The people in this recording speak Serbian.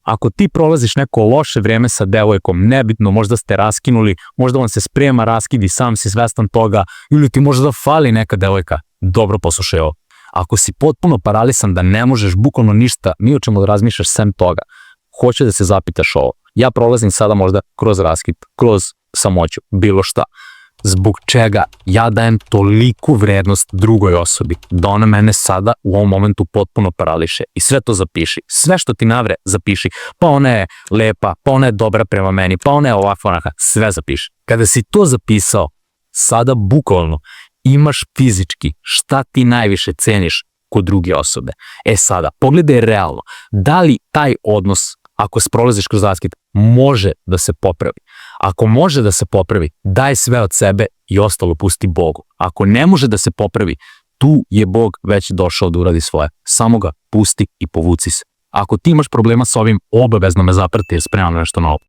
Ako ti prolaziš neko loše vreme sa devojkom, nebitno, možda ste raskinuli, možda vam se sprema raskid i sam si svestan toga, ili ti možda fali neka devojka, dobro poslušaj ovo. Ako si potpuno paralisan da ne možeš bukvalno ništa, ni o čemu da razmišljaš sem toga, hoće da se zapitaš ovo. Ja prolazim sada možda kroz raskid, kroz samoću, bilo šta. Zbog čega ja dajem toliku vrednost drugoj osobi, da ona mene sada u ovom momentu potpuno parališe. I sve to zapiši. Sve što ti navre, zapiši. Pa ona je lepa, pa ona je dobra prema meni, pa ona je ovakva, onaka, sve zapiši. Kada si to zapisao, sada bukvalno imaš fizički šta ti najviše ceniš kod druge osobe. E sada, pogledaj realno, da li taj odnos, ako prolaziš kroz raskid, može da se popravi. Ako može da se popravi, daj sve od sebe i ostalo pusti Bogu. Ako ne može da se popravi, tu je Bog već došao da uradi svoje. Samo ga pusti i povuci se. Ako ti imaš problema s ovim, obavezno me zaprati jer spremam nešto novo.